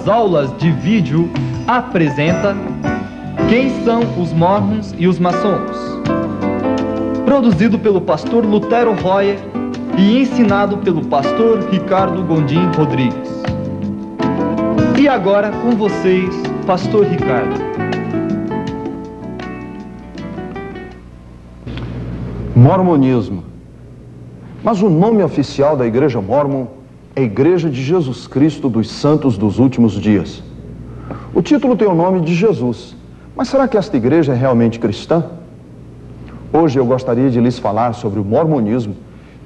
As aulas de vídeo apresenta Quem são os Mormons e os Maçons? Produzido pelo pastor Lutero Royer e ensinado pelo pastor Ricardo Gondim Rodrigues. E agora com vocês, pastor Ricardo. Mormonismo. Mas o nome oficial da Igreja Mórmon é Igreja de Jesus Cristo dos Santos dos Últimos Dias. O título tem o nome de Jesus, mas será que esta igreja é realmente cristã? Hoje eu gostaria de lhes falar sobre o mormonismo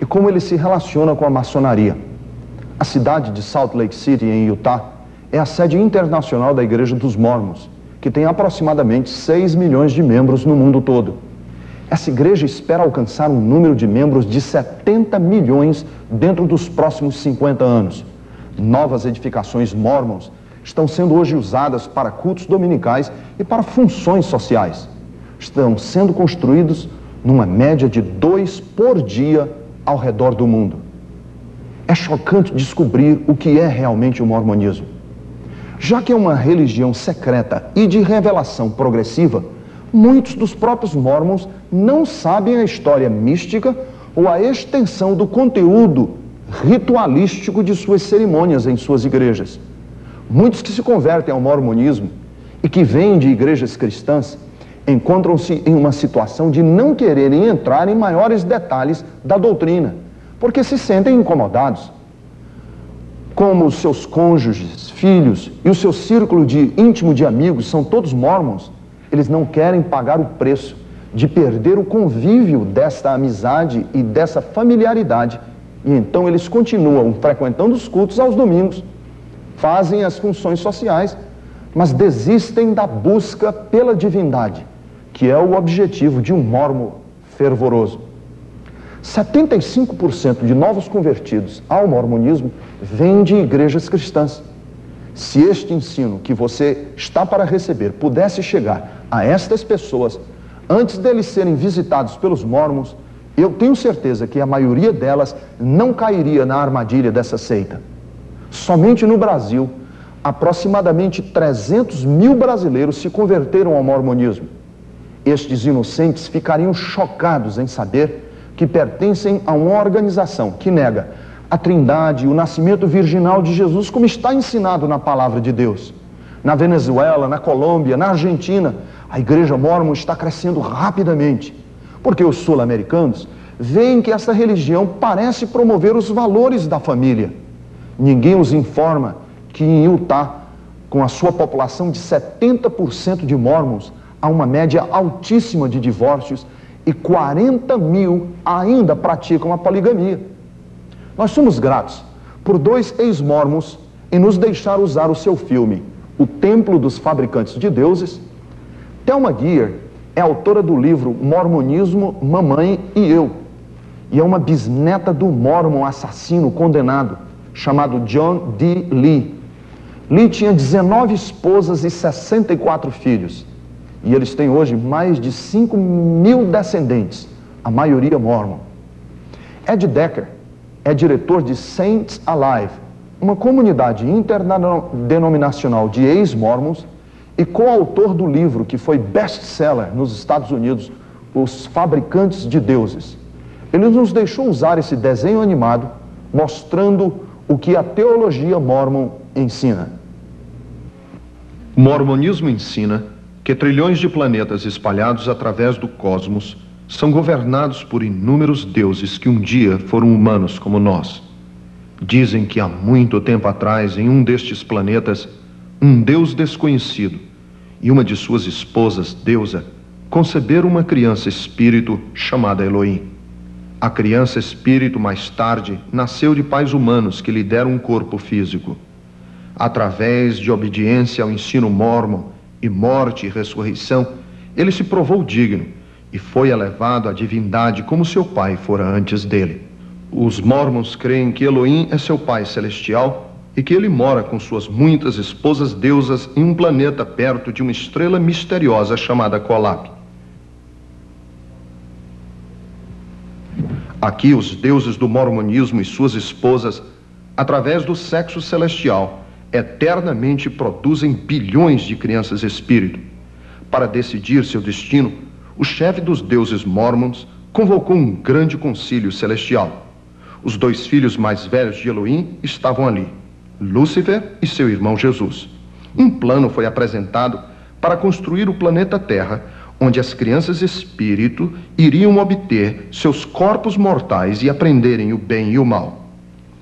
e como ele se relaciona com a maçonaria. A cidade de Salt Lake City, em Utah, é a sede internacional da Igreja dos Mormons, que tem aproximadamente 6 milhões de membros no mundo todo. Essa igreja espera alcançar um número de membros de 70 milhões dentro dos próximos 50 anos. Novas edificações mormons estão sendo hoje usadas para cultos dominicais e para funções sociais. Estão sendo construídos numa média de 2 por dia ao redor do mundo. É chocante descobrir o que é realmente o mormonismo. Já que é uma religião secreta e de revelação progressiva, muitos dos próprios mormons não sabem a história mística ou a extensão do conteúdo ritualístico de suas cerimônias em suas igrejas. Muitos que se convertem ao mormonismo e que vêm de igrejas cristãs encontram-se em uma situação de não quererem entrar em maiores detalhes da doutrina, porque se sentem incomodados. Como os seus cônjuges, filhos e o seu círculo íntimo de amigos são todos mormons, eles não querem pagar o preço de perder o convívio desta amizade e dessa familiaridade. E então eles continuam frequentando os cultos aos domingos, fazem as funções sociais, mas desistem da busca pela divindade, que é o objetivo de um mormon fervoroso. 75% de novos convertidos ao mormonismo vêm de igrejas cristãs. Se este ensino que você está para receber pudesse chegar a estas pessoas antes deles serem visitados pelos mormons, eu tenho certeza que a maioria delas não cairia na armadilha dessa seita. Somente no Brasil, aproximadamente 300 mil brasileiros se converteram ao mormonismo. Estes inocentes ficariam chocados em saber que pertencem a uma organização que nega a Trindade, o nascimento virginal de Jesus, como está ensinado na Palavra de Deus. Na Venezuela, na Colômbia, na Argentina, a Igreja Mórmon está crescendo rapidamente, porque os sul-americanos veem que essa religião parece promover os valores da família. Ninguém os informa que em Utah, com a sua população de 70% de mormons, há uma média altíssima de divórcios e 40 mil ainda praticam a poligamia. Nós somos gratos por 2 ex-mormons em nos deixar usar o seu filme, O Templo dos Fabricantes de Deuses. Thelma Geer é autora do livro Mormonismo, Mamãe e Eu, e é uma bisneta do mormon assassino condenado, chamado John D. Lee. Lee tinha 19 esposas e 64 filhos, e eles têm hoje mais de 5 mil descendentes, a maioria mormon. Ed Decker é diretor de Saints Alive, uma comunidade interdenominacional de ex-mormons e coautor do livro que foi best-seller nos Estados Unidos, Os Fabricantes de Deuses. Ele nos deixou usar esse desenho animado, mostrando o que a teologia mormon ensina. O mormonismo ensina que trilhões de planetas espalhados através do cosmos são governados por inúmeros deuses que um dia foram humanos como nós. Dizem que há muito tempo atrás, em um destes planetas, um deus desconhecido e uma de suas esposas, deusa, conceberam uma criança espírito chamada Elohim. A criança espírito, mais tarde, nasceu de pais humanos que lhe deram um corpo físico. Através de obediência ao ensino mórmon e morte e ressurreição, ele se provou digno e foi elevado à divindade como seu pai fora antes dele. Os mormons creem que Elohim é seu pai celestial e que ele mora com suas muitas esposas deusas em um planeta perto de uma estrela misteriosa chamada Kolapi. Aqui os deuses do mormonismo e suas esposas, através do sexo celestial, eternamente produzem bilhões de crianças espírito. Para decidir seu destino, o chefe dos deuses Mormons convocou um grande concílio celestial. Os 2 filhos mais velhos de Elohim estavam ali, Lúcifer e seu irmão Jesus. Um plano foi apresentado para construir o planeta Terra, onde as crianças espírito iriam obter seus corpos mortais e aprenderem o bem e o mal.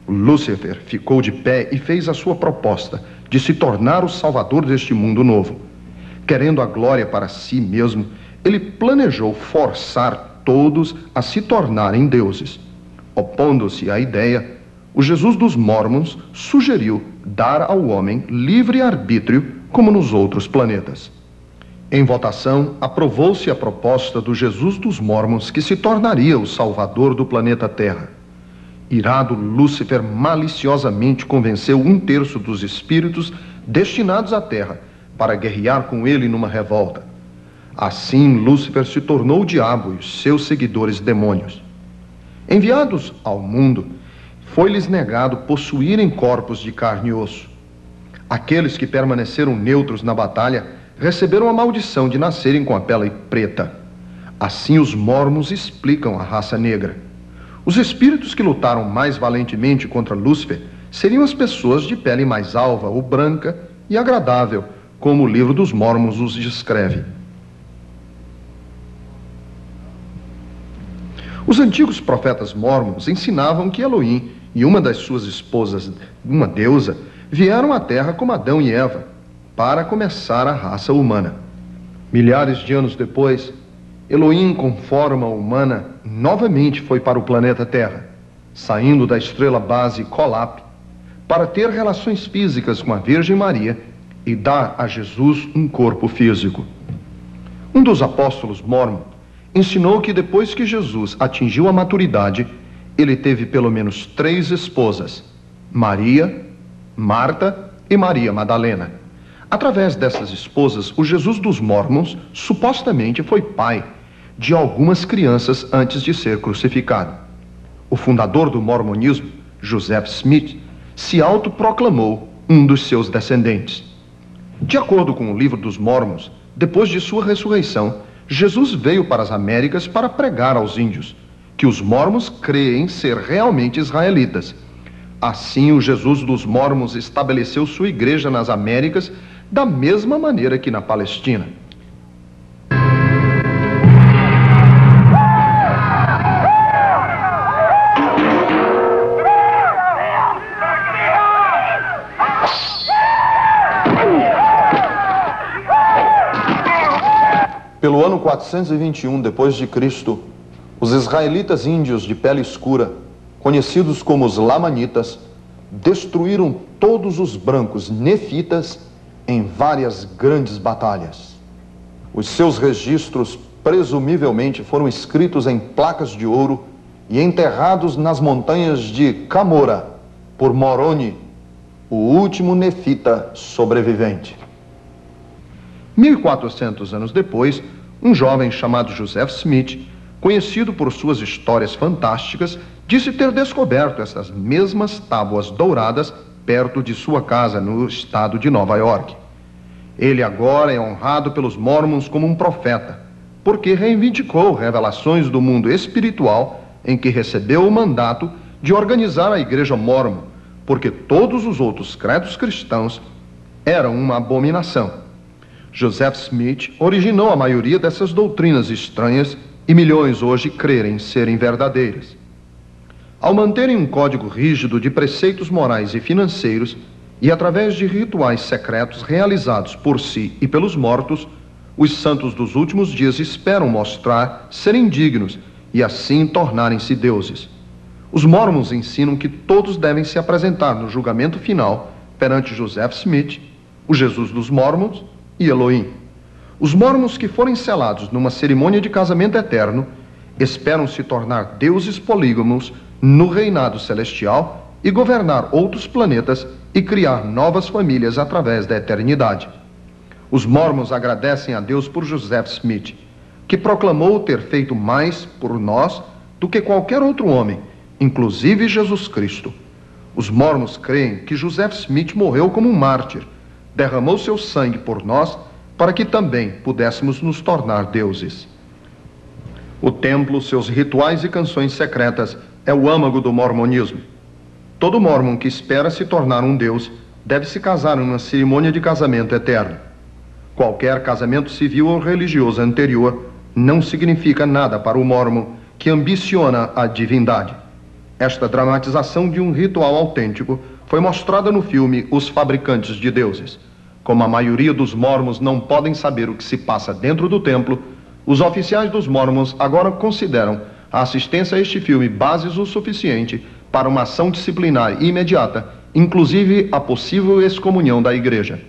Lúcifer ficou de pé e fez a sua proposta de se tornar o salvador deste mundo novo. Querendo a glória para si mesmo, ele planejou forçar todos a se tornarem deuses. Opondo-se à ideia, o Jesus dos Mormons sugeriu dar ao homem livre arbítrio como nos outros planetas. Em votação, aprovou-se a proposta do Jesus dos Mormons que se tornaria o salvador do planeta Terra. Irado, Lúcifer maliciosamente convenceu 1/3 dos espíritos destinados à Terra para guerrear com ele numa revolta. Assim, Lúcifer se tornou o diabo e os seus seguidores demônios. Enviados ao mundo, foi-lhes negado possuírem corpos de carne e osso. Aqueles que permaneceram neutros na batalha receberam a maldição de nascerem com a pele preta. Assim, os Mormons explicam a raça negra. Os espíritos que lutaram mais valentemente contra Lúcifer seriam as pessoas de pele mais alva ou branca e agradável, como o livro dos Mormons os descreve. Os antigos profetas Mormons ensinavam que Elohim e uma das suas esposas, uma deusa, vieram à Terra como Adão e Eva, para começar a raça humana. Milhares de anos depois, Elohim, com forma humana, novamente foi para o planeta Terra, saindo da estrela base Colap, para ter relações físicas com a Virgem Maria e dar a Jesus um corpo físico. Um dos apóstolos Mormon ensinou que depois que Jesus atingiu a maturidade, ele teve pelo menos 3 esposas, Maria, Marta e Maria Madalena. Através dessas esposas, o Jesus dos Mormons supostamente foi pai de algumas crianças antes de ser crucificado. O fundador do mormonismo, Joseph Smith, se autoproclamou um dos seus descendentes. De acordo com o livro dos Mormons, depois de sua ressurreição, Jesus veio para as Américas para pregar aos índios, que os Mormons creem ser realmente israelitas. Assim, o Jesus dos Mormons estabeleceu sua igreja nas Américas da mesma maneira que na Palestina. Pelo ano 421 depois de Cristo, os israelitas índios de pele escura, conhecidos como os lamanitas, destruíram todos os brancos nefitas em várias grandes batalhas. Os seus registros presumivelmente foram escritos em placas de ouro e enterrados nas montanhas de Camora por Moroni, o último nefita sobrevivente. 1400 anos depois, um jovem chamado Joseph Smith, conhecido por suas histórias fantásticas, disse ter descoberto essas mesmas tábuas douradas perto de sua casa no estado de Nova York. Ele agora é honrado pelos Mormons como um profeta, porque reivindicou revelações do mundo espiritual em que recebeu o mandato de organizar a Igreja Mormon, porque todos os outros credos cristãos eram uma abominação. Joseph Smith originou a maioria dessas doutrinas estranhas e milhões hoje crerem serem verdadeiras. Ao manterem um código rígido de preceitos morais e financeiros e através de rituais secretos realizados por si e pelos mortos, os santos dos últimos dias esperam mostrar serem dignos e assim tornarem-se deuses. Os Mormons ensinam que todos devem se apresentar no julgamento final perante Joseph Smith, o Jesus dos Mormons e Elohim. Os Mormons que forem selados numa cerimônia de casamento eterno esperam se tornar deuses polígamos no reinado celestial e governar outros planetas e criar novas famílias através da eternidade. Os Mormons agradecem a Deus por Joseph Smith, que proclamou ter feito mais por nós do que qualquer outro homem, inclusive Jesus Cristo. Os mormons creem que Joseph Smith morreu como um mártir, derramou seu sangue por nós para que também pudéssemos nos tornar deuses. O templo, seus rituais e canções secretas é o âmago do mormonismo. Todo mormon que espera se tornar um deus deve se casar em uma cerimônia de casamento eterno. Qualquer casamento civil ou religioso anterior não significa nada para o mormon que ambiciona a divindade. Esta dramatização de um ritual autêntico foi mostrada no filme Os Fabricantes de Deuses. Como a maioria dos mormons não podem saber o que se passa dentro do templo, os oficiais dos mormons agora consideram a assistência a este filme bases o suficiente para uma ação disciplinar imediata, inclusive a possível excomunhão da igreja.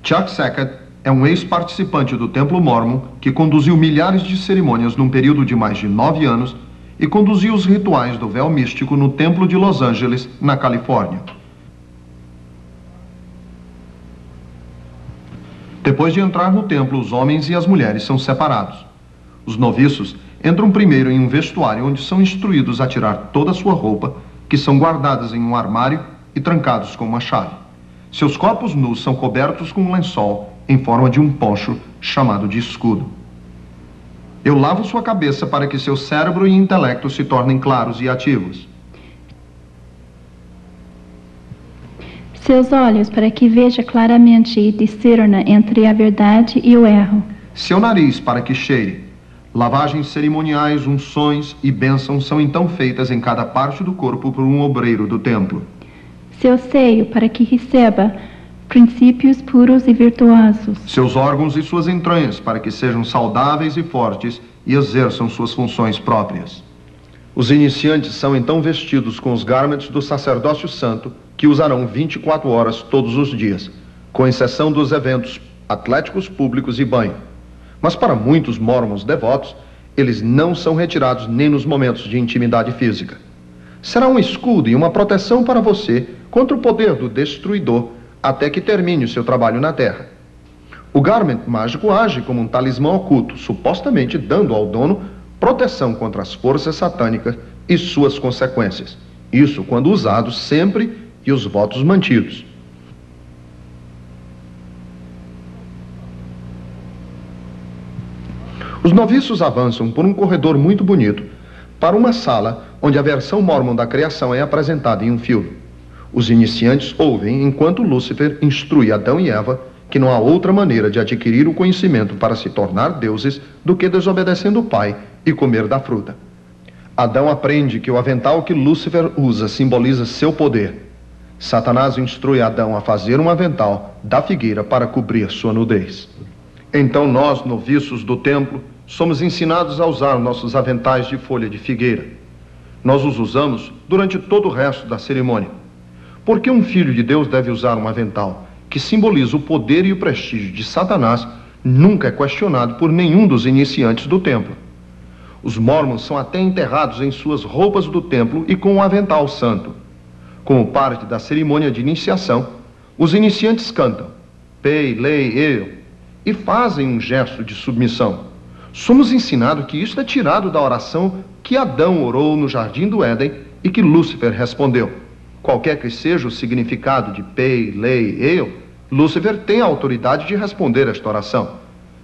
Chuck Sackett é um ex-participante do Templo Mormon que conduziu milhares de cerimônias num período de mais de 9 anos e conduziu os rituais do véu místico no Templo de Los Angeles, na Califórnia. Depois de entrar no templo, os homens e as mulheres são separados. Os noviços entram primeiro em um vestuário onde são instruídos a tirar toda a sua roupa, que são guardadas em um armário e trancados com uma chave. Seus corpos nus são cobertos com um lençol em forma de um poncho chamado de escudo. Eu lavo sua cabeça para que seu cérebro e intelecto se tornem claros e ativos. Seus olhos para que veja claramente e discerna entre a verdade e o erro. Seu nariz para que cheire. Lavagens cerimoniais, unções e bênçãos são então feitas em cada parte do corpo por um obreiro do templo. Seu seio para que receba princípios puros e virtuosos. Seus órgãos e suas entranhas para que sejam saudáveis e fortes e exerçam suas funções próprias. Os iniciantes são então vestidos com os garments do sacerdócio santo, que usarão 24 horas todos os dias, com exceção dos eventos atléticos públicos e banho. Mas para muitos mormons devotos, eles não são retirados nem nos momentos de intimidade física. Será um escudo e uma proteção para você contra o poder do destruidor até que termine o seu trabalho na terra. O garment mágico age como um talismã oculto, supostamente dando ao dono proteção contra as forças satânicas e suas consequências. Isso quando usado sempre e os votos mantidos. Os noviços avançam por um corredor muito bonito para uma sala onde a versão mormon da criação é apresentada em um filme. Os iniciantes ouvem enquanto Lúcifer instrui Adão e Eva que não há outra maneira de adquirir o conhecimento para se tornar deuses do que desobedecendo o Pai e comer da fruta. Adão aprende que o avental que Lúcifer usa simboliza seu poder. Satanás instrui Adão a fazer um avental da figueira para cobrir sua nudez. Então nós, noviços do templo, somos ensinados a usar nossos aventais de folha de figueira. Nós os usamos durante todo o resto da cerimônia. Por que um filho de Deus deve usar um avental que simboliza o poder e o prestígio de Satanás nunca é questionado por nenhum dos iniciantes do templo. Os mormons são até enterrados em suas roupas do templo e com um avental santo. Como parte da cerimônia de iniciação, os iniciantes cantam Pei, Lei, Eu e fazem um gesto de submissão. Somos ensinados que isto é tirado da oração que Adão orou no Jardim do Éden e que Lúcifer respondeu. Qualquer que seja o significado de Pei, Lei, Eu, Lúcifer tem a autoridade de responder esta oração.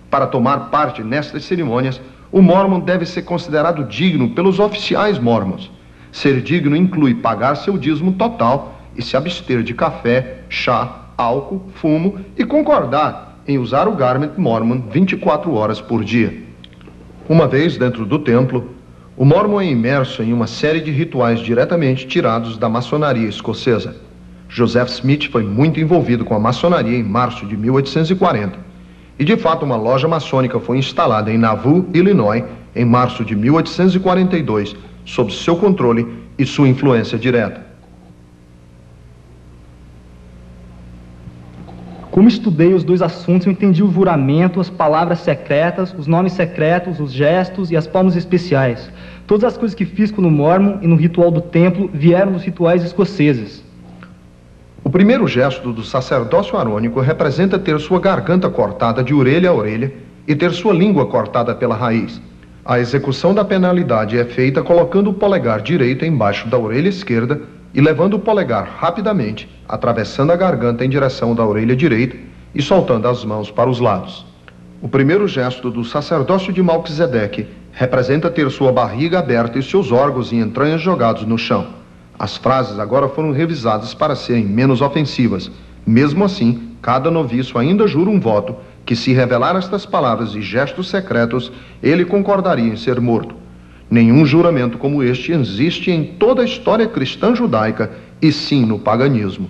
Para tomar parte nestas cerimônias, o mormon deve ser considerado digno pelos oficiais mormons. Ser digno inclui pagar seu dízimo total e se abster de café, chá, álcool, fumo e concordar em usar o garment mormon 24 horas por dia. Uma vez dentro do templo, o mormon é imerso em uma série de rituais diretamente tirados da maçonaria escocesa. Joseph Smith foi muito envolvido com a maçonaria em março de 1840. E de fato uma loja maçônica foi instalada em Nauvoo, Illinois, em março de 1842, sob seu controle e sua influência direta. Como estudei os dois assuntos, eu entendi o juramento, as palavras secretas, os nomes secretos, os gestos e as palmas especiais. Todas as coisas que fiz no mormon e no ritual do templo vieram dos rituais escoceses. O primeiro gesto do sacerdócio arônico representa ter sua garganta cortada de orelha a orelha e ter sua língua cortada pela raiz. A execução da penalidade é feita colocando o polegar direito embaixo da orelha esquerda e levando o polegar rapidamente, atravessando a garganta em direção da orelha direita e soltando as mãos para os lados. O primeiro gesto do sacerdócio de Melquisedeque representa ter sua barriga aberta e seus órgãos e entranhas jogados no chão. As frases agora foram revisadas para serem menos ofensivas. Mesmo assim, cada noviço ainda jura um voto que, se revelar estas palavras e gestos secretos, ele concordaria em ser morto. Nenhum juramento como este existe em toda a história cristã judaica, e sim no paganismo.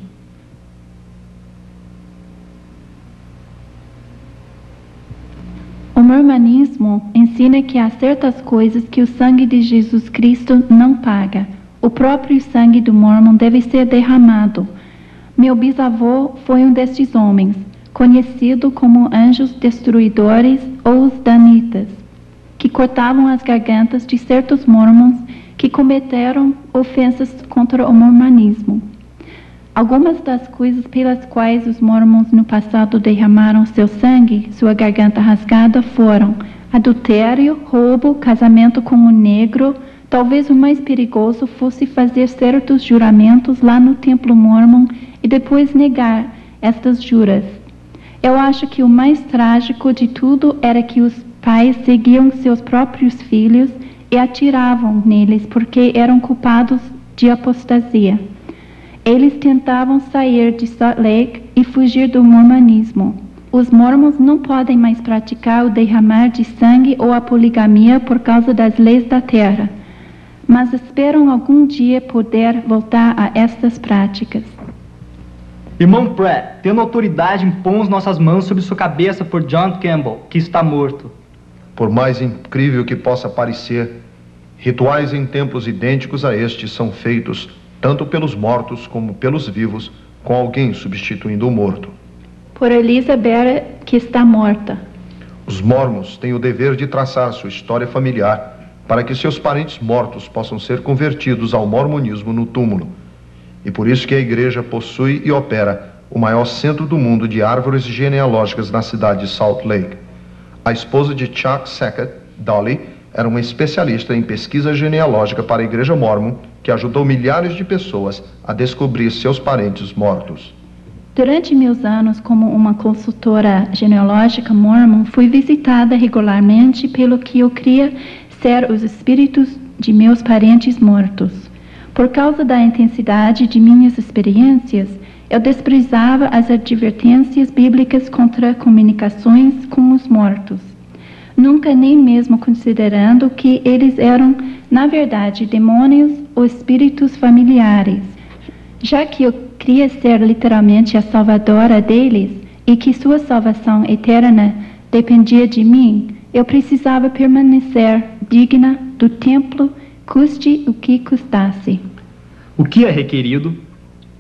O mormonismo ensina que há certas coisas que o sangue de Jesus Cristo não paga. O próprio sangue do mormon deve ser derramado. Meu bisavô foi um destes homens, conhecido como anjos destruidores ou os danitas, que cortavam as gargantas de certos mormons que cometeram ofensas contra o mormonismo. Algumas das coisas pelas quais os mormons no passado derramaram seu sangue, sua garganta rasgada, foram adultério, roubo, casamento com um negro. Talvez o mais perigoso fosse fazer certos juramentos lá no templo mormon e depois negar estas juras. Eu acho que o mais trágico de tudo era que os pais seguiam seus próprios filhos e atiravam neles porque eram culpados de apostasia. Eles tentavam sair de Salt Lake e fugir do mormonismo. Os mormons não podem mais praticar o derramar de sangue ou a poligamia por causa das leis da terra, mas esperam algum dia poder voltar a estas práticas. Irmão Pratt, tendo autoridade, impomos nossas mãos sobre sua cabeça por John Campbell, que está morto. Por mais incrível que possa parecer, rituais em templos idênticos a este são feitos tanto pelos mortos como pelos vivos, com alguém substituindo o morto. Por Elizabeth, que está morta. Os mormons têm o dever de traçar sua história familiar para que seus parentes mortos possam ser convertidos ao mormonismo no túmulo. E por isso que a igreja possui e opera o maior centro do mundo de árvores genealógicas na cidade de Salt Lake. A esposa de Chuck Sackett, Dolly, era uma especialista em pesquisa genealógica para a igreja mormon, que ajudou milhares de pessoas a descobrir seus parentes mortos. Durante meus anos como uma consultora genealógica mormon, fui visitada regularmente pelo que eu cria ser os espíritos de meus parentes mortos. Por causa da intensidade de minhas experiências, eu desprezava as advertências bíblicas contra comunicações com os mortos, nunca nem mesmo considerando que eles eram, na verdade, demônios ou espíritos familiares. Já que eu queria ser literalmente a salvadora deles e que sua salvação eterna dependia de mim, eu precisava permanecer digna do templo, custe o que custasse. O que é requerido?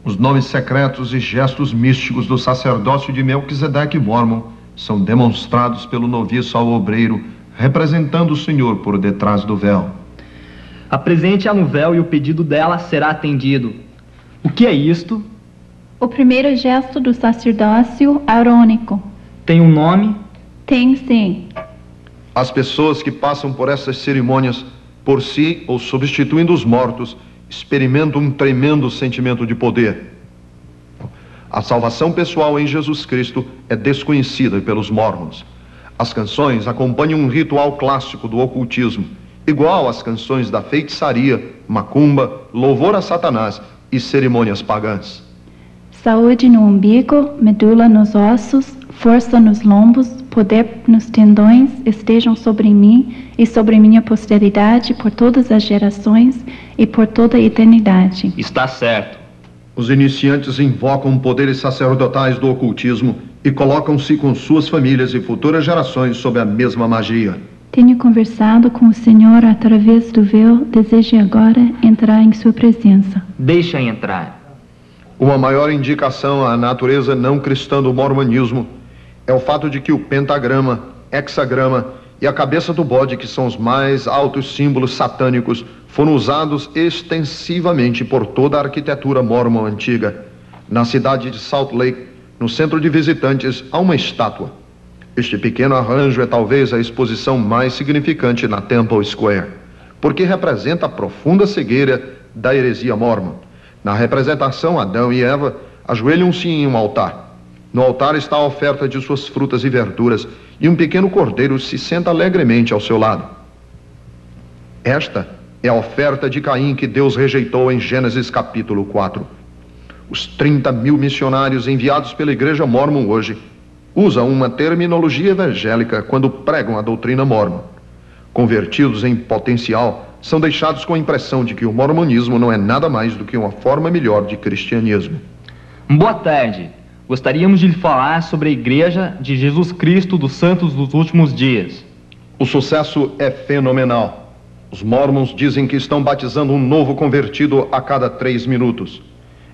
Os nomes secretos e gestos místicos do sacerdócio de Melquisedeque Mormon são demonstrados pelo noviço ao obreiro, representando o Senhor por detrás do véu. Apresente-a no véu e o pedido dela será atendido. O que é isto? O primeiro gesto do sacerdócio arônico. Tem um nome? Tem sim. As pessoas que passam por essas cerimônias, por si ou substituindo os mortos, experimentam um tremendo sentimento de poder. A salvação pessoal em Jesus Cristo é desconhecida pelos mormons. As canções acompanham um ritual clássico do ocultismo, igual às canções da feitiçaria, macumba, louvor a Satanás e cerimônias pagãs. Saúde no umbigo, medula nos ossos, força nos lombos, poder nos tendões, estejam sobre mim e sobre minha posteridade por todas as gerações e por toda a eternidade. Está certo. Os iniciantes invocam poderes sacerdotais do ocultismo e colocam-se com suas famílias e futuras gerações sob a mesma magia. Tenho conversado com o Senhor através do véu, desejo agora entrar em sua presença. Deixa entrar. Uma maior indicação à natureza não cristã do mormonismo é o fato de que o pentagrama, hexagrama e a cabeça do bode, que são os mais altos símbolos satânicos, foram usados extensivamente por toda a arquitetura mormon antiga. Na cidade de Salt Lake, no centro de visitantes, há uma estátua. Este pequeno arranjo é talvez a exposição mais significante na Temple Square, porque representa a profunda cegueira da heresia mormon. Na representação, Adão e Eva ajoelham-se em um altar. No altar está a oferta de suas frutas e verduras, e um pequeno cordeiro se senta alegremente ao seu lado. Esta é a oferta de Caim que Deus rejeitou em Gênesis capítulo 4. Os 30.000 missionários enviados pela Igreja Mórmon hoje usam uma terminologia evangélica quando pregam a doutrina mórmon. Convertidos em potencial, são deixados com a impressão de que o mormonismo não é nada mais do que uma forma melhor de cristianismo. Boa tarde. Gostaríamos de lhe falar sobre a Igreja de Jesus Cristo dos Santos dos Últimos Dias. O sucesso é fenomenal. Os mórmons dizem que estão batizando um novo convertido a cada 3 minutos.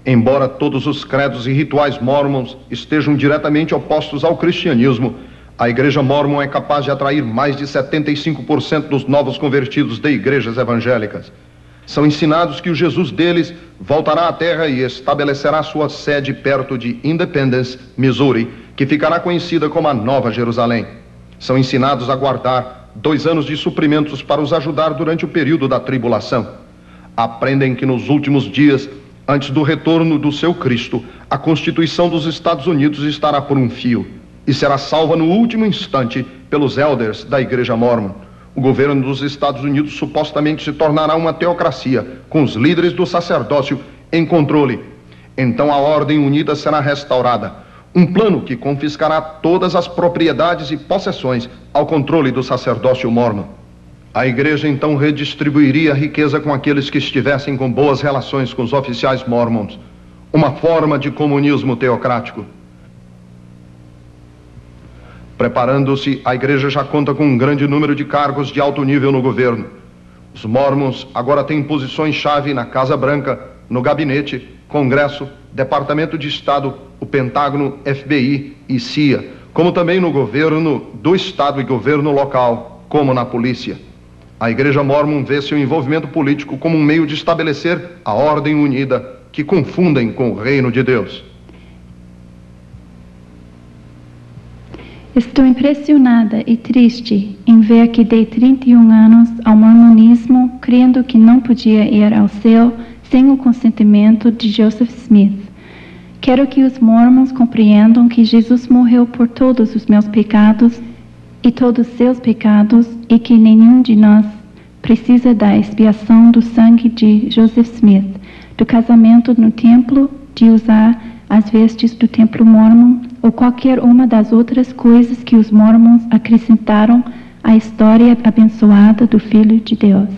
Embora todos os credos e rituais mórmons estejam diretamente opostos ao cristianismo, a Igreja Mórmon é capaz de atrair mais de 75% dos novos convertidos de igrejas evangélicas. São ensinados que o Jesus deles voltará à terra e estabelecerá sua sede perto de Independence, Missouri, que ficará conhecida como a Nova Jerusalém. São ensinados a guardar 2 anos de suprimentos para os ajudar durante o período da tribulação. Aprendem que nos últimos dias, antes do retorno do seu Cristo, a Constituição dos Estados Unidos estará por um fio e será salva no último instante pelos elders da Igreja Mórmon. O governo dos Estados Unidos supostamente se tornará uma teocracia, com os líderes do sacerdócio em controle. Então a Ordem Unida será restaurada, um plano que confiscará todas as propriedades e possessões ao controle do sacerdócio mórmon. A igreja então redistribuiria a riqueza com aqueles que estivessem com boas relações com os oficiais mórmons, uma forma de comunismo teocrático. Preparando-se, a igreja já conta com um grande número de cargos de alto nível no governo. Os mórmons agora têm posições-chave na Casa Branca, no Gabinete, Congresso, Departamento de Estado, o Pentágono, FBI e CIA, como também no governo do Estado e governo local, como na polícia. A Igreja Mórmon vê seu envolvimento político como um meio de estabelecer a ordem unida que confundem com o reino de Deus. Estou impressionada e triste em ver que dei 31 anos ao mormonismo, crendo que não podia ir ao céu sem o consentimento de Joseph Smith. Quero que os mormons compreendam que Jesus morreu por todos os meus pecados e todos seus pecados, e que nenhum de nós precisa da expiação do sangue de Joseph Smith, do casamento no templo, de usar as vestes do templo mórmon ou qualquer uma das outras coisas que os mormons acrescentaram à história abençoada do Filho de Deus.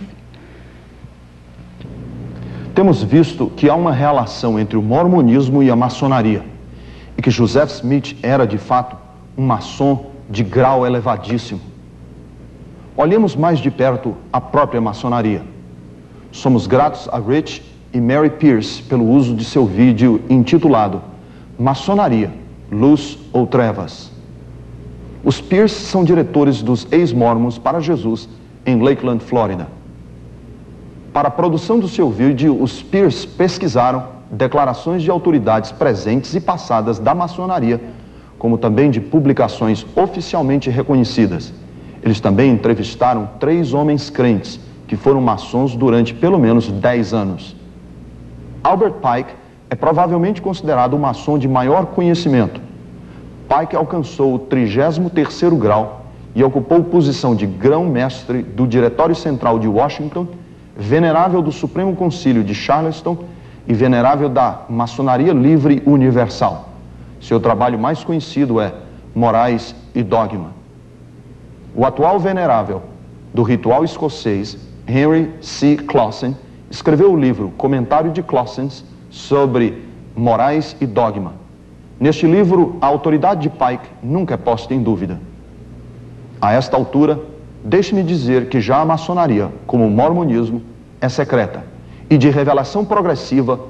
Temos visto que há uma relação entre o mormonismo e a maçonaria, e que Joseph Smith era, de fato, um maçom de grau elevadíssimo. Olhemos mais de perto a própria maçonaria. Somos gratos a Rich e Mary Pierce pelo uso de seu vídeo intitulado Maçonaria, Luz ou Trevas. Os Pierce são diretores dos ex-mormons para Jesus em Lakeland, Flórida. Para a produção do seu vídeo, os Pierce pesquisaram declarações de autoridades presentes e passadas da maçonaria, como também de publicações oficialmente reconhecidas. Eles também entrevistaram 3 homens crentes que foram maçons durante pelo menos 10 anos. Albert Pike é provavelmente considerado o maçom de maior conhecimento. Pike alcançou o 33º grau e ocupou posição de grão-mestre do Diretório Central de Washington, venerável do Supremo Concílio de Charleston e venerável da Maçonaria Livre Universal. Seu trabalho mais conhecido é Morais e Dogma. O atual venerável do ritual escocês, Henry C. Clausen, escreveu o livro Comentário de Clausen sobre Morais e Dogma. Neste livro, a autoridade de Pike nunca é posta em dúvida. A esta altura, deixe-me dizer que já a maçonaria, como o mormonismo, é secreta e de revelação progressiva.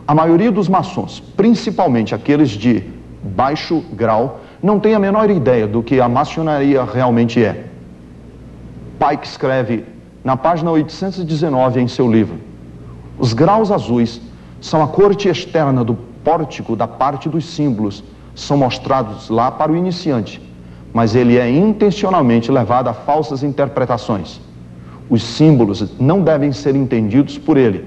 A maioria dos maçons, principalmente aqueles de baixo grau, não tem a menor ideia do que a maçonaria realmente é. Pike escreve na página 819 em seu livro: os graus azuis são a corte externa do pórtico da parte dos símbolos, são mostrados lá para o iniciante, mas ele é intencionalmente levado a falsas interpretações. Os símbolos não devem ser entendidos por ele.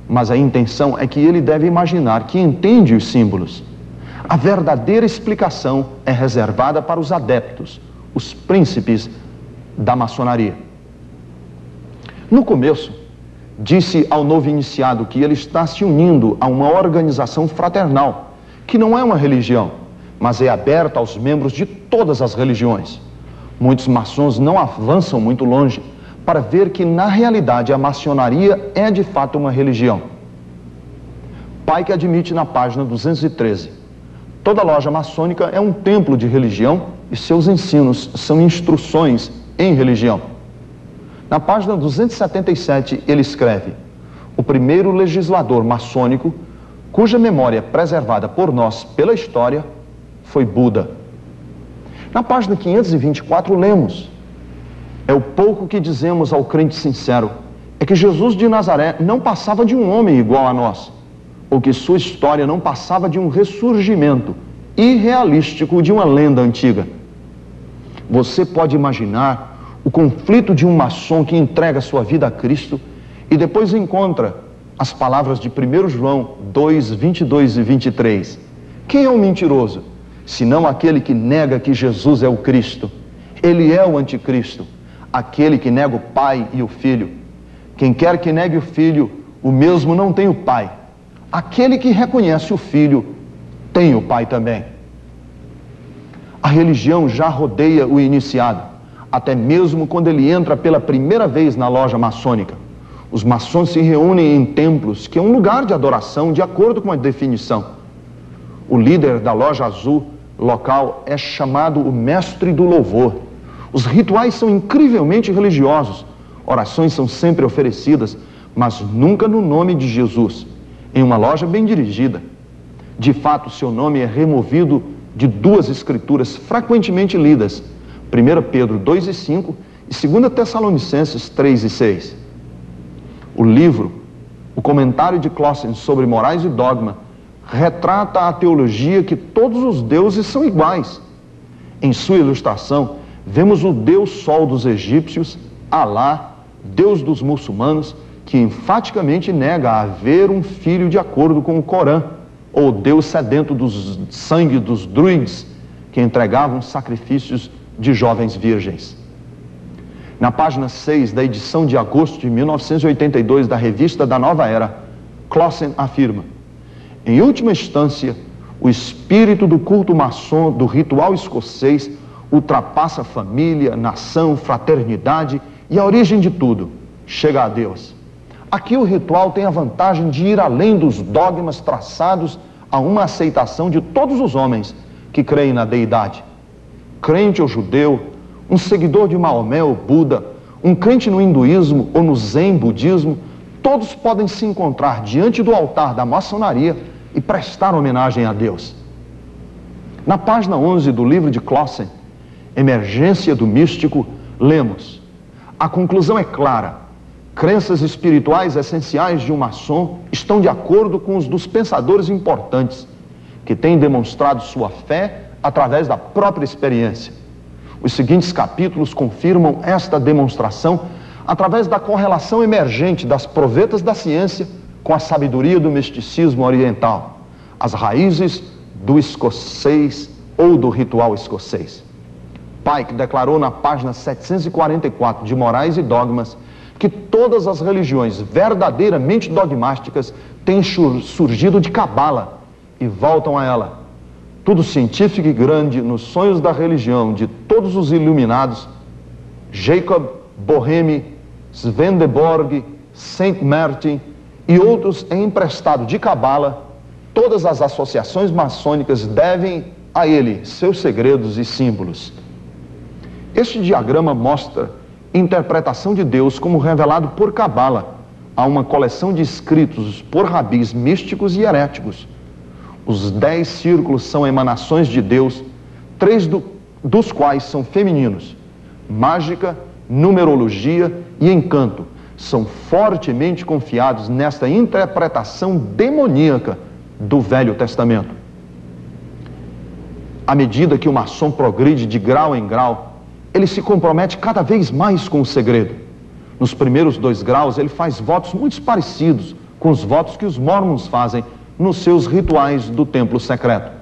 mas a intenção é que ele deve imaginar que entende os símbolos. A verdadeira explicação é reservada para os adeptos, os príncipes da maçonaria. No começo, disse ao novo iniciado que ele está se unindo a uma organização fraternal, que não é uma religião, mas é aberta aos membros de todas as religiões. Muitos maçons não avançam muito longe para ver que, na realidade, a maçonaria é de fato uma religião. Pike admite na página 213: toda loja maçônica é um templo de religião e seus ensinos são instruções em religião. Na página 277, ele escreve: o primeiro legislador maçônico, cuja memória é preservada por nós pela história, foi Buda. Na página 524, lemos: é o pouco que dizemos ao crente sincero, é que Jesus de Nazaré não passava de um homem igual a nós, ou que sua história não passava de um ressurgimento irrealístico de uma lenda antiga. Você pode imaginar o conflito de um maçom que entrega sua vida a Cristo e depois encontra as palavras de 1 João 2, 22 e 23. Quem é o mentiroso? Senão aquele que nega que Jesus é o Cristo. Ele é o anticristo, aquele que nega o Pai e o Filho. Quem quer que negue o Filho, o mesmo não tem o Pai. Aquele que reconhece o Filho, tem o Pai também. A religião já rodeia o iniciado, até mesmo quando ele entra pela primeira vez na loja maçônica. Os maçons se reúnem em templos, que é um lugar de adoração, de acordo com a definição. O líder da loja azul local é chamado o mestre do louvor. Os rituais são incrivelmente religiosos. Orações são sempre oferecidas, mas nunca no nome de Jesus, em uma loja bem dirigida. De fato, seu nome é removido de duas escrituras frequentemente lidas, 1 Pedro 2 e 5 e 2 Tessalonicenses 3 e 6. O livro, o comentário de Clausen sobre morais e dogma, retrata a teologia que todos os deuses são iguais. Em sua ilustração, vemos o Deus Sol dos egípcios, Alá, Deus dos muçulmanos, que enfaticamente nega haver um filho de acordo com o Corão, ou Deus sedento do sangue dos druides, que entregavam sacrifícios de jovens virgens. Na página 6 da edição de agosto de 1982 da Revista da Nova Era, Clausen afirma: em última instância, o espírito do culto maçom do ritual escocês ultrapassa família, nação, fraternidade e a origem de tudo, chega a Deus. Aqui o ritual tem a vantagem de ir além dos dogmas traçados a uma aceitação de todos os homens que creem na deidade. Crente ou judeu, um seguidor de Maomé ou Buda, um crente no hinduísmo ou no zen budismo, todos podem se encontrar diante do altar da maçonaria e prestar homenagem a Deus. Na página 11 do livro de Clausen, Emergência do Místico, lemos: a conclusão é clara. Crenças espirituais essenciais de um maçom estão de acordo com os dos pensadores importantes, que têm demonstrado sua fé através da própria experiência. Os seguintes capítulos confirmam esta demonstração através da correlação emergente das provetas da ciência com a sabedoria do misticismo oriental, as raízes do escocês ou do ritual escocês. Pike declarou na página 744 de Morais e Dogmas que todas as religiões verdadeiramente dogmáticas têm surgido de Cabala e voltam a ela. Tudo científico e grande nos sonhos da religião de todos os iluminados, Jacob Boheme, Swedenborg, Saint Martin e outros é emprestado de Cabala. Todas as associações maçônicas devem a ele seus segredos e símbolos. Este diagrama mostra interpretação de Deus como revelado por Cabala, a uma coleção de escritos por rabis místicos e heréticos. Os 10 círculos são emanações de Deus, 3 dos quais são femininos. Mágica, numerologia e encanto são fortemente confiados nesta interpretação demoníaca do Velho Testamento. À medida que o maçom progride de grau em grau, ele se compromete cada vez mais com o segredo. Nos primeiros 2 graus, ele faz votos muito parecidos com com os votos que os mormons fazem nos seus rituais do templo secreto.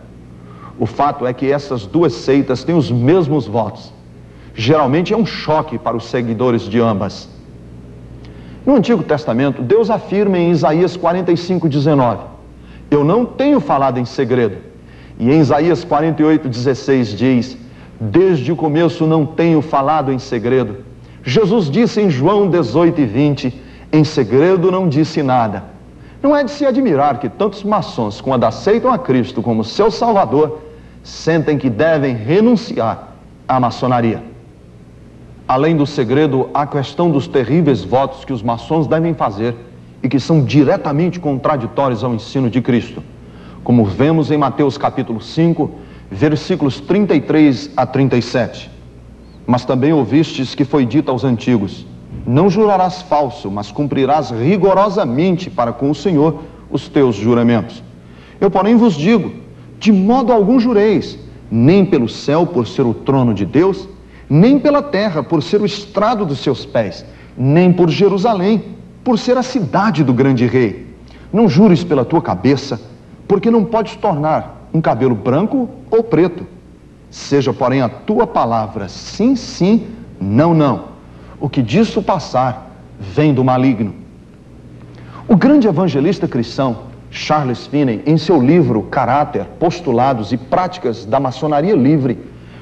O fato é que essas duas seitas têm os mesmos votos. Geralmente é um choque para os seguidores de ambas. No Antigo Testamento, Deus afirma em Isaías 45:19: eu não tenho falado em segredo. E em Isaías 48:16 diz: desde o começo não tenho falado em segredo. Jesus disse em João 18:20: em segredo não disse nada. Não é de se admirar que tantos maçons, quando aceitam a Cristo como seu Salvador, sentem que devem renunciar à maçonaria. Além do segredo, há a questão dos terríveis votos que os maçons devem fazer e que são diretamente contraditórios ao ensino de Cristo, como vemos em Mateus capítulo 5, versículos 33 a 37. Mas também ouvistes que foi dito aos antigos: não jurarás falso, mas cumprirás rigorosamente para com o Senhor os teus juramentos. Eu, porém, vos digo, de modo algum jureis, nem pelo céu, por ser o trono de Deus, nem pela terra, por ser o estrado dos seus pés, nem por Jerusalém, por ser a cidade do grande rei. Não jures pela tua cabeça, porque não podes tornar um cabelo branco ou preto. Seja, porém, a tua palavra sim, sim, não, não. O que disso passar vem do maligno. O grande evangelista cristão Charles Finney, em seu livro Caráter, Postulados e Práticas da Maçonaria Livre,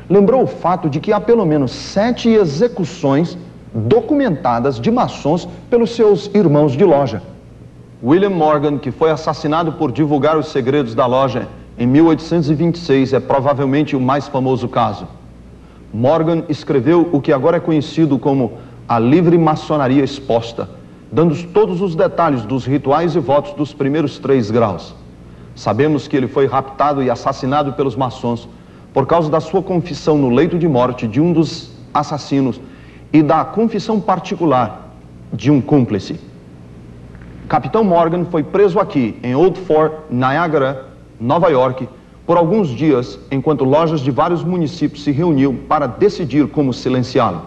lembrou o fato de que há pelo menos 7 execuções documentadas de maçons pelos seus irmãos de loja. William Morgan, que foi assassinado por divulgar os segredos da loja em 1826, é provavelmente o mais famoso caso. Morgan escreveu o que agora é conhecido como a Livre Maçonaria Exposta, dando todos os detalhes dos rituais e votos dos primeiros 3 graus. Sabemos que ele foi raptado e assassinado pelos maçons por causa da sua confissão no leito de morte de um dos assassinos e da confissão particular de um cúmplice. Capitão Morgan foi preso aqui, em Old Fort, Niagara, Nova York, por alguns dias, enquanto lojas de vários municípios se reuniam para decidir como silenciá-lo.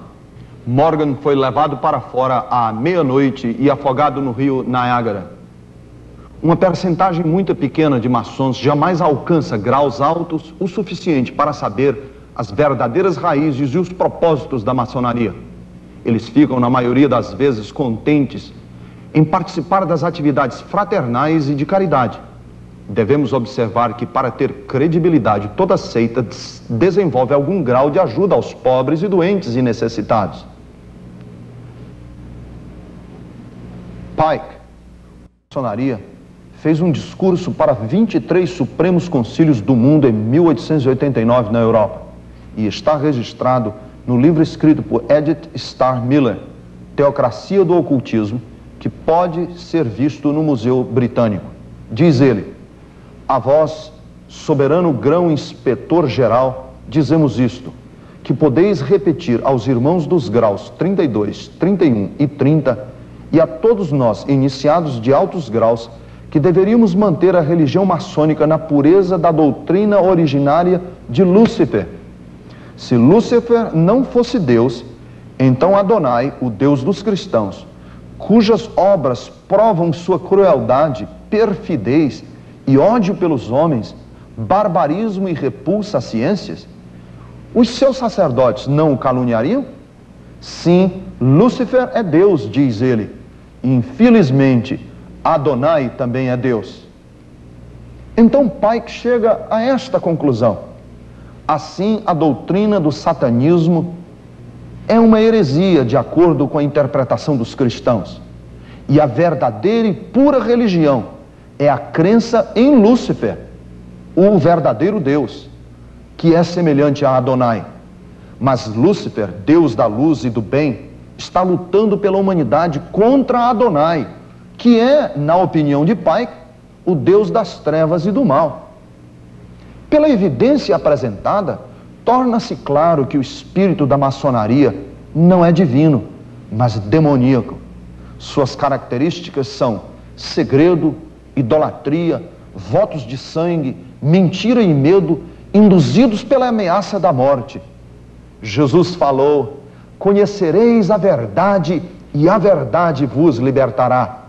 Morgan foi levado para fora à meia-noite e afogado no rio Niagara. Uma percentagem muito pequena de maçons jamais alcança graus altos o suficiente para saber as verdadeiras raízes e os propósitos da maçonaria. Eles ficam, na maioria das vezes, contentes em participar das atividades fraternais e de caridade. Devemos observar que, para ter credibilidade, toda seita desenvolve algum grau de ajuda aos pobres e doentes e necessitados. Pike, a maçonaria, fez um discurso para 23 Supremos Concílios do Mundo em 1889 na Europa, e está registrado no livro escrito por Edith Starr Miller, Teocracia do Ocultismo, que pode ser visto no Museu Britânico. Diz ele: a vós, soberano grão-inspetor-geral, dizemos isto, que podeis repetir aos irmãos dos graus 32, 31 e 30, e a todos nós, iniciados de altos graus, que deveríamos manter a religião maçônica na pureza da doutrina originária de Lúcifer. Se Lúcifer não fosse Deus, então Adonai, o Deus dos cristãos, cujas obras provam sua crueldade, perfidez e ódio pelos homens, barbarismo e repulsa às ciências, os seus sacerdotes não o caluniariam? Sim, Lúcifer é Deus, diz ele. Infelizmente, Adonai também é Deus. Então Pike chega a esta conclusão: assim, a doutrina do satanismo é uma heresia de acordo com a interpretação dos cristãos, e a verdadeira e pura religião é a crença em Lúcifer, o verdadeiro Deus, que é semelhante a Adonai. Mas Lúcifer, Deus da luz e do bem, está lutando pela humanidade contra Adonai, que é, na opinião de Pike, o Deus das trevas e do mal. Pela evidência apresentada, torna-se claro que o espírito da maçonaria não é divino, mas demoníaco. Suas características são segredo, idolatria, votos de sangue, mentira e medo, induzidos pela ameaça da morte. Jesus falou: conhecereis a verdade e a verdade vos libertará.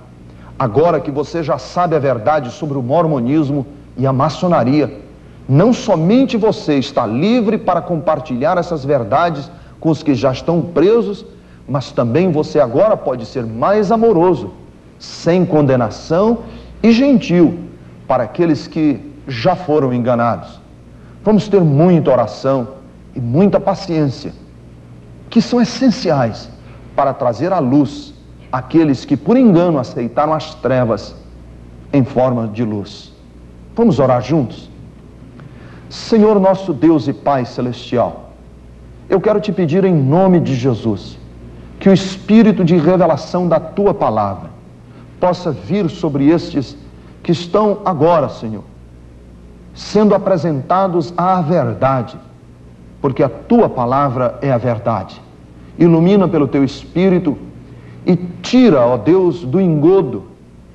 Agora que você já sabe a verdade sobre o mormonismo e a maçonaria, não somente você está livre para compartilhar essas verdades com os que já estão presos, mas também você agora pode ser mais amoroso, sem condenação e gentil para aqueles que já foram enganados. Vamos ter muita oração e muita paciência, que são essenciais para trazer à luz aqueles que por engano aceitaram as trevas em forma de luz. Vamos orar juntos? Senhor nosso Deus e Pai Celestial, eu quero te pedir em nome de Jesus, que o Espírito de revelação da Tua Palavra possa vir sobre estes que estão agora, Senhor, sendo apresentados à verdade, porque a Tua Palavra é a verdade. Ilumina pelo Teu Espírito e tira, ó Deus, do engodo,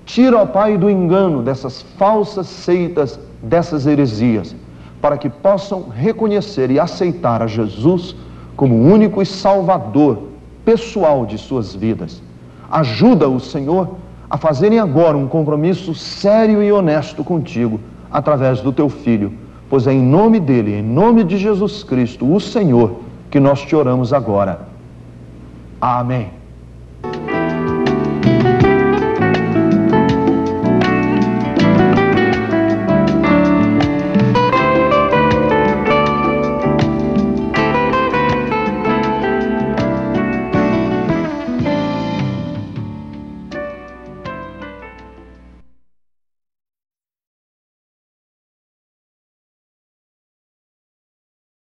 tira, ó Pai, do engano dessas falsas seitas, dessas heresias, para que possam reconhecer e aceitar a Jesus como o único e salvador pessoal de suas vidas. Ajuda-os, Senhor, a fazerem agora um compromisso sério e honesto contigo, através do Teu Filho, pois é em nome dele, em nome de Jesus Cristo, o Senhor, que nós te oramos agora. Amém.